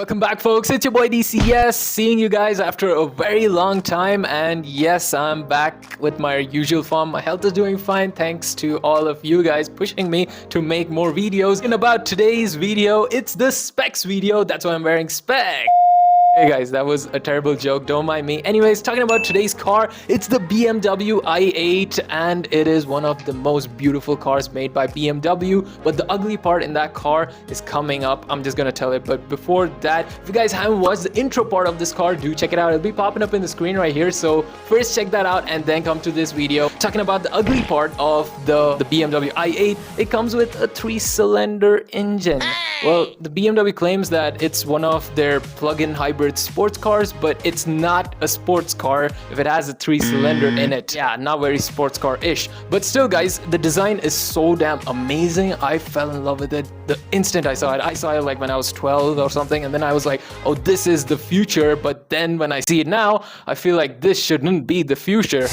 Welcome back, folks. It's your boy DCS, seeing you guys after a very long time. And yes, I'm back with my usual form. My health is doing fine thanks to all of you guys pushing me to make more videos. And about today's video, it's the specs video. That's why I'm wearing specs. Hey guys, that was a terrible joke, don't mind me. Anyways, talking about today's car, it's the BMW i8 and it is one of the most beautiful cars made by BMW. But the ugly part in that car is coming up. I'm just gonna tell it. But before that, if you guys haven't watched the intro part of this car, do check it out. It'll be popping up in the screen right here. So first check that out and then come to this video. Talking about the ugly part of the BMW i8, it comes with a 3-cylinder engine. Well, the BMW claims that it's one of their plug-in hybrid sports cars, but it's not a sports car if it has a 3-cylinder in it. Yeah, not very sports car-ish. But still, guys, the design is so damn amazing. I fell in love with it the instant I saw it. I saw it like when I was 12 or something, and then I was like, oh, this is the future. But then when I see it now, I feel like this shouldn't be the future.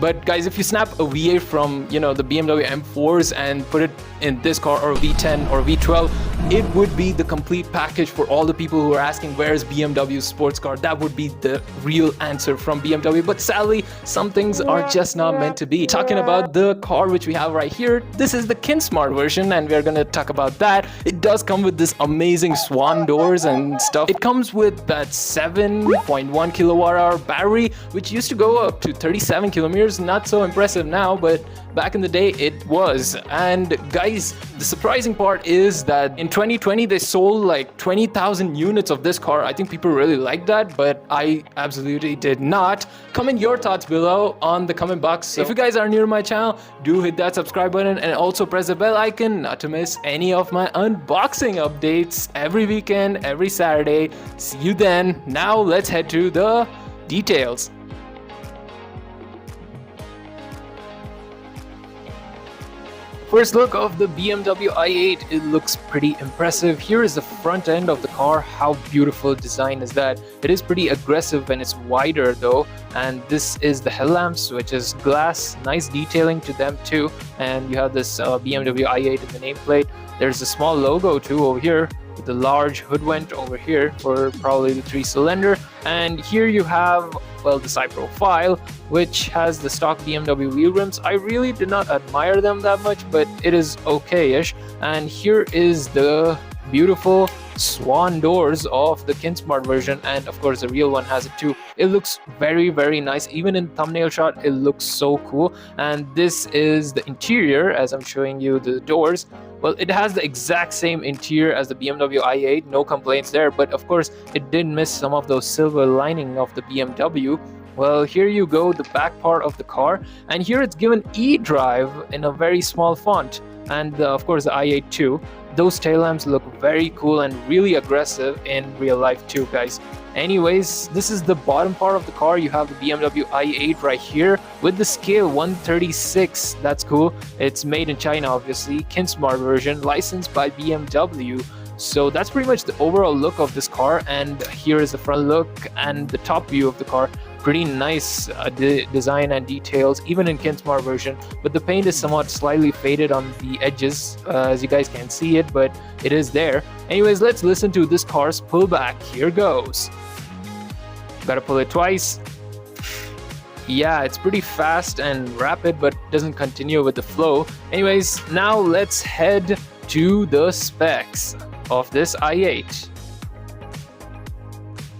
But guys, if you snap a V8 from, the BMW M4s and put it in this car, or V10 or V12, it would be the complete package for all the people who are asking where's BMW's sports car. That would be the real answer from BMW. But sadly, some things are just not meant to be. Talking about the car which we have right here, this is the Kinsmart version, and we're gonna talk about that. It does come with this amazing swan doors and stuff. It comes with that 7.1 kilowatt hour battery, which used to go up to 37 kilometers. Not so impressive now, but back in the day it was. And guys, the surprising part is that in 2020 they sold like 20,000 units of this car. I think people really liked that, but I absolutely did not. Comment your thoughts below on the comment box. So if you guys are new to my channel, do hit that subscribe button and also press the bell icon not to miss any of my unboxing updates every weekend, every Saturday. See you then. Now let's head to the details. First look of the BMW i8, it looks pretty impressive. Here is the front end of the car. How beautiful design is that? It is pretty aggressive and it's wider though. And this is the headlamps, which is glass. Nice detailing to them too. And you have this BMW i8 in the nameplate. There's a small logo too over here, with the large hood vent over here for probably the 3-cylinder. And here you have, well, the side profile, which has the stock BMW wheel rims. I really did not admire them that much, but it is okay-ish. And here is the beautiful swan doors of the Kinsmart version, and of course the real one has it too. It looks very, very nice. Even in thumbnail shot, it looks so cool. And this is the interior as I'm showing you the doors. Well, it has the exact same interior as the BMW i8, no complaints there, but of course it did miss some of those silver lining of the BMW. Well, here you go, the back part of the car, and here it's given eDrive in a very small font, and of course the i8 too. Those tail lamps look very cool and really aggressive in real life too, guys. Anyways, this is the bottom part of the car. You have the BMW i8 right here with the scale 136. That's cool. It's made in China, obviously. Kinsmart version, licensed by BMW. So that's pretty much the overall look of this car. And here is the front look and the top view of the car. Pretty nice design and details, even in Kinsmart version, but the paint is somewhat slightly faded on the edges, as you guys can't see it, but it is there. Anyways, let's listen to this car's pullback. Here goes. Gotta pull it twice. Yeah, it's pretty fast and rapid, but doesn't continue with the flow. Anyways, now let's head to the specs of this i8.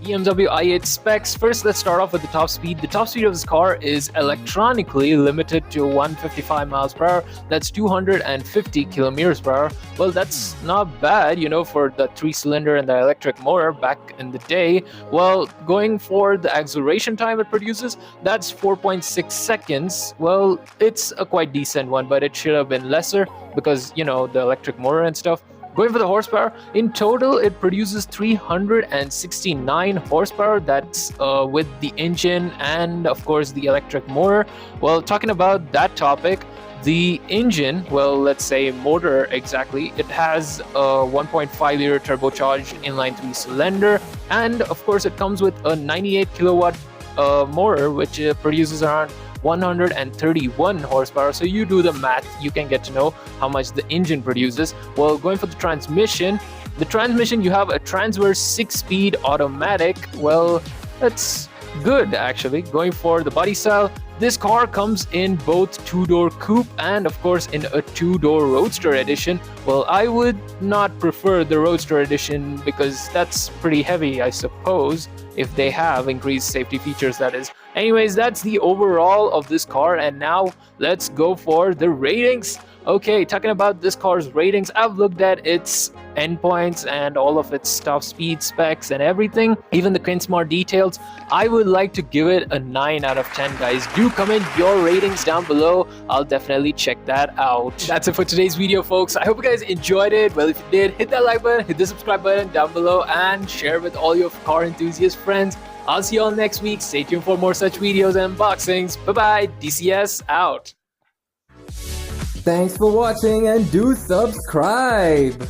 BMW i8 specs. First, let's start off with the top speed. The top speed of this car is electronically limited to 155 miles per hour. That's 250 kilometers per hour. Well, that's not bad, for the 3-cylinder and the electric motor back in the day. Well, going for the acceleration time it produces, that's 4.6 seconds. Well, it's a quite decent one, but it should have been lesser because, the electric motor and stuff. Going for the horsepower, in total it produces 369 horsepower. That's with the engine and of course the electric motor. Well, talking about that topic, the engine, well, let's say motor exactly, it has a 1.5 liter turbocharged inline 3-cylinder, and of course it comes with a 98 kilowatt motor, which produces around 131 horsepower. So you do the math, you can get to know how much the engine produces. Well, going for the transmission, The transmission, you have a transverse 6-speed automatic. Well, that's good actually. Going for the body style, this car comes in both two-door coupe and of course in a two-door roadster edition. Well, I would not prefer the roadster edition because that's pretty heavy, I suppose, if they have increased safety features, that is. Anyways, that's the overall of this car, and now let's go for the ratings. Okay, talking about this car's ratings, I've looked at its endpoints and all of its top speed specs and everything, even the Kinsmart details. I would like to give it a 9 out of 10, guys. Do comment your ratings down below. I'll definitely check that out. That's it for today's video, folks. I hope you guys enjoyed it. Well, if you did, hit that like button, hit the subscribe button down below, and share with all your car enthusiast friends. I'll see you all next week. Stay tuned for more such videos and unboxings. Bye-bye. DCS out. Thanks for watching and do subscribe!